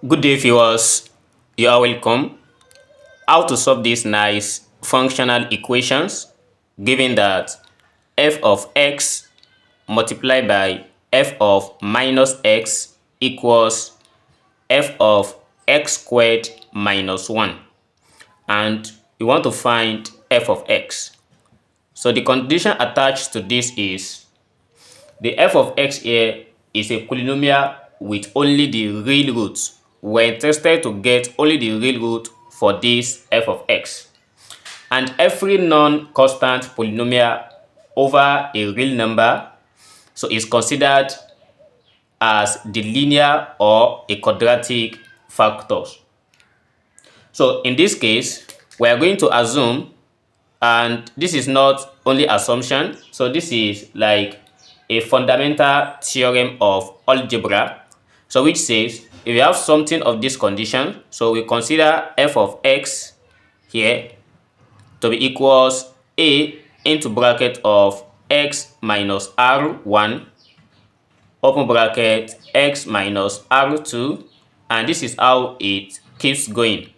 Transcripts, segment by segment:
Good day, viewers. You are welcome. How to solve these nice functional equations given that f of x multiplied by f of minus x equals f of x squared minus 1, and we want to find f of x. So the condition attached to this is the f of x here is a polynomial with only the real roots. We're interested to get only the real root for this f of x. And every non-constant polynomial over a real number so is considered as the linear or a quadratic factors. So in this case, we are going to assume, and this is not only assumption, so this is like a fundamental theorem of algebra, so which says if you have something of this condition, so we consider f of x here to be equals a into bracket of x minus r1 open bracket x minus r2, and this is how it keeps going.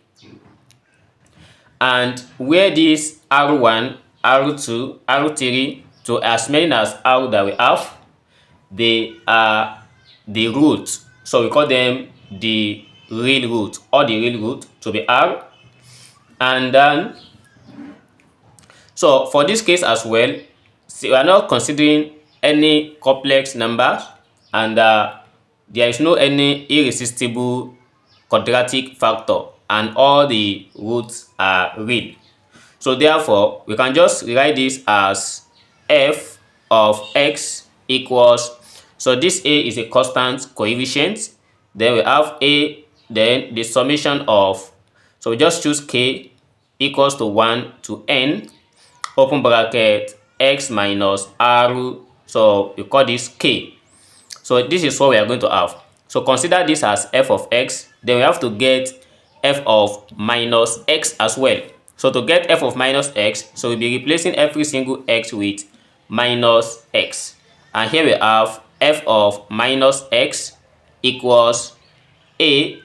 And where this r1, r2, r3 to as many as r that we have, they are the root, so we call them the real root, or the real root to be r. And then so for this case as well, see, we are not considering any complex numbers, and there is no any irresistible quadratic factor, and all the roots are real. So therefore, we can just write this as f of x equals, so this a is a constant coefficient, then we have a, then the summation of, so we just choose k equals to 1 to n open bracket x minus r, so we call this k. So this is what we are going to have. So consider this as f of x, then we have to get f of minus x as well. So to get f of minus x, so we'll be replacing every single x with minus x. And here we have f of minus x equals a,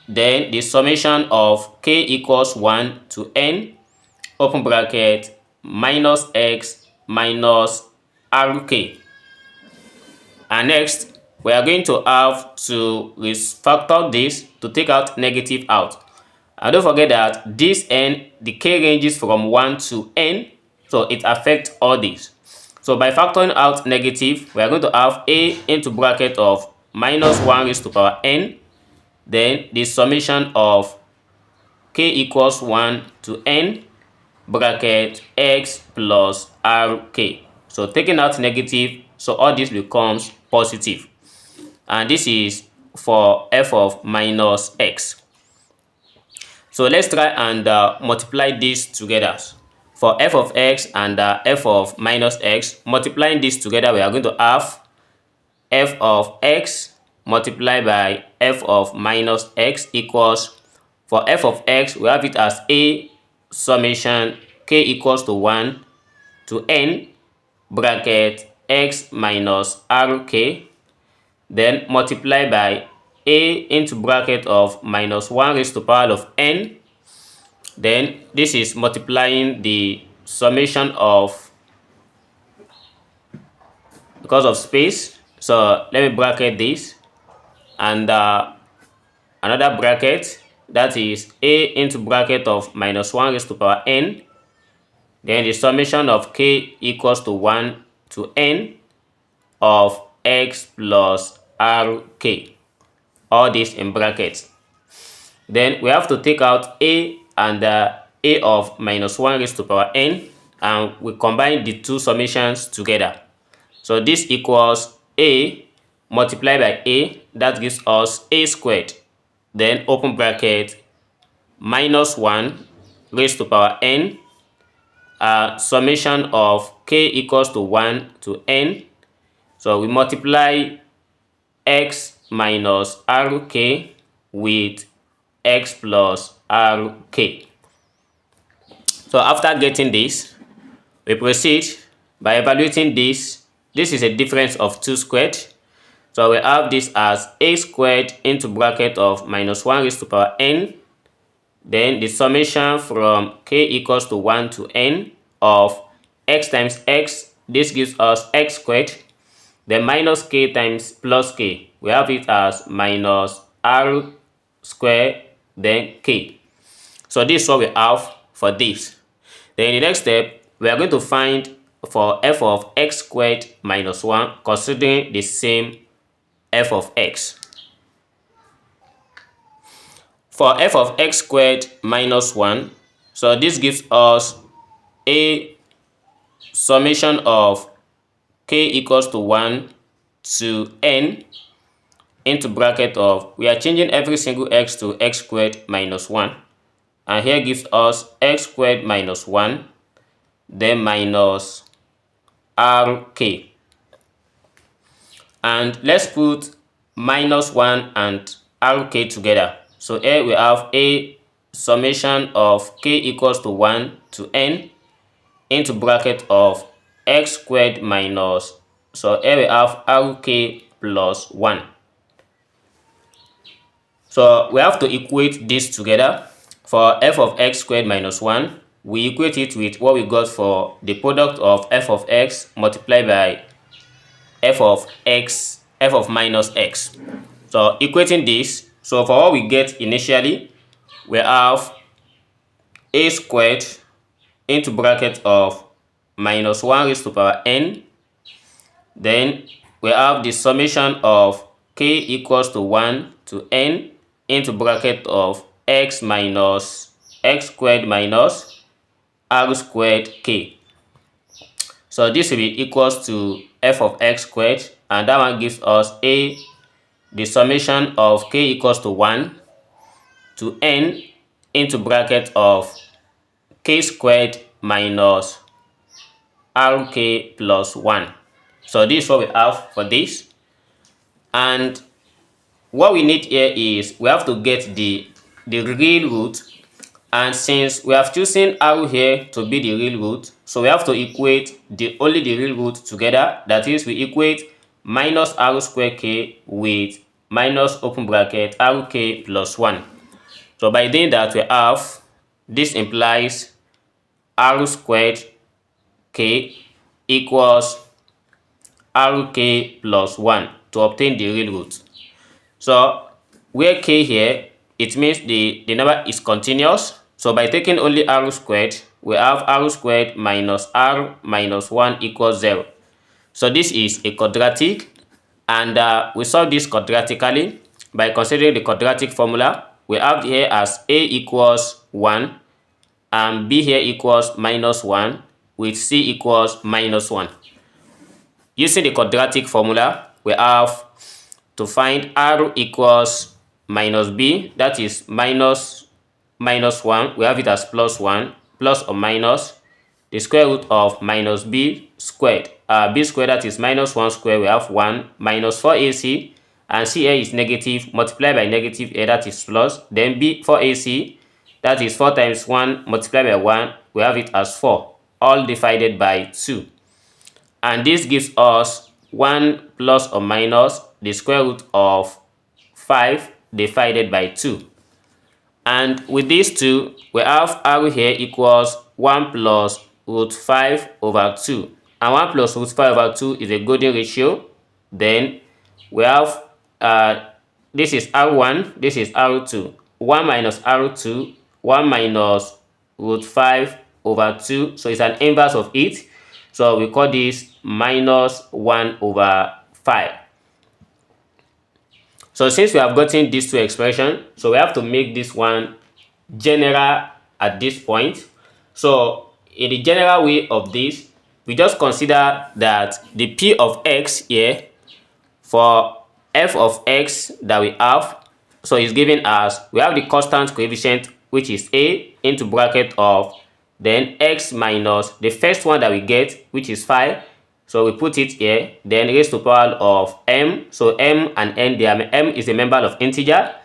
then the summation of k equals 1 to n open bracket minus x minus rk. And next, we are going to have to refactor this to take out negative out. And don't forget that this n, the k ranges from 1 to n, so it affects all these. So by factoring out negative, we are going to have a into bracket of minus 1 raised to power n, then the summation of k equals 1 to n bracket x plus rk. So taking out negative, so all this becomes positive. And this is for f of minus x. So let's try and multiply these together. For f of x and f of minus x, multiplying these together, we are going to have f of x multiplied by f of minus x equals, for f of x, we have it as a summation k equals to 1 to n bracket x minus rk, then multiply by a into bracket of minus 1 raised to power of n, then this is multiplying the summation of, because of space, so let me bracket this, and another bracket, that is a into bracket of minus 1 raised to power n, then the summation of k equals to 1 to n of x plus rk, all this in brackets. Then we have to take out a and a of minus 1 raised to power n, and we combine the two summations together. So this equals a multiplied by a, that gives us a squared, then open bracket minus 1 raised to power n, summation of k equals to 1 to n. So we multiply x minus rk with x plus rk. So after getting this, we proceed by evaluating this. This is a difference of 2 squared. So we have this as a squared into bracket of minus 1 raised to power n. Then the summation from k equals to 1 to n of x times x. This gives us x squared. Then minus k times plus k. We have it as minus r squared then k. So this is what we have for this. Then in the next step, we are going to find for f of x squared minus 1 considering the same f of x. For f of x squared minus 1, so this gives us a summation of k equals to 1 to n into bracket of, we are changing every single x to x squared minus 1. And here gives us x squared minus 1, then minus rk. And let's put minus 1 and rk together. So here we have a summation of k equals to 1 to n into bracket of x squared minus, so here we have rk plus 1. So we have to equate this together. For f of x squared minus 1, we equate it with what we got for the product of f of x multiplied by f of minus x. So equating this, so for what we get initially, we have a squared into bracket of minus 1 raised to power n. Then we have the summation of k equals to 1 to n into bracket of x minus x squared minus r squared k. So this will be equals to f of x squared, and that one gives us the summation of k equals to 1 to n into bracket of k squared minus rk plus 1. So this is what we have for this. And what we need here is we have to get the real root. And since we have chosen r here to be the real root, so we have to equate only the real root together. That is, we equate minus r squared k with minus open bracket rk plus 1. So by doing that, we have, this implies r squared k equals rk plus 1 to obtain the real root. So where k here, it means the number is continuous. So by taking only r squared, we have r squared minus r minus 1 equals 0. So this is a quadratic, and we solve this quadratically by considering the quadratic formula. We have here as a equals 1 and b here equals minus 1 with c equals minus 1. Using the quadratic formula, we have to find r equals minus b, that is minus 1. We have it as plus 1, plus or minus the square root of minus b squared. B squared, that is minus 1 squared, we have 1 minus 4ac, and c here is negative, multiplied by negative a, that is plus. Then b 4ac, that is 4 times 1 multiplied by 1, we have it as 4, all divided by 2. And this gives us 1 plus or minus the square root of 5 divided by 2. And with these two, we have r here equals 1 plus root 5 over 2. And 1 plus root 5 over 2 is a golden ratio. Then we have, this is r1, this is r2. 1 minus r2, 1 minus root 5 over 2. So it's an inverse of it. So we call this minus 1 over 5. So since we have gotten these two expressions, so we have to make this one general at this point. So in the general way of this, we just consider that the p of x here for f of x that we have, so it's given as, we have the constant coefficient, which is a, into bracket of, then x minus the first one that we get, which is 5. So we put it here, then raised to power of m. So m and n, m is a member of integer.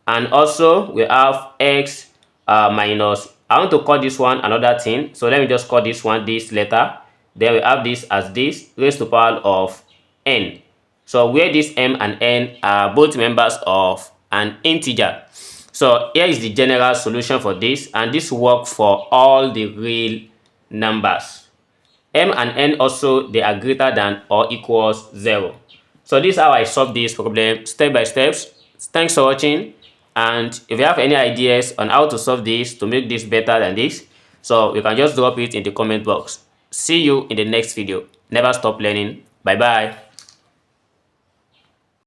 And also we have x minus, I want to call this one another thing. So let me just call this one this letter. Then we have this as this, raised to power of n. So where this m and n are both members of an integer. So here is the general solution for this, and this works for all the real numbers. M and n also, they are greater than or equals 0. So this is how I solve this problem step by steps. Thanks for watching, and if you have any ideas on how to solve this to make this better than this, so you can just drop it in the comment box. See you in the next video. Never stop learning. Bye bye.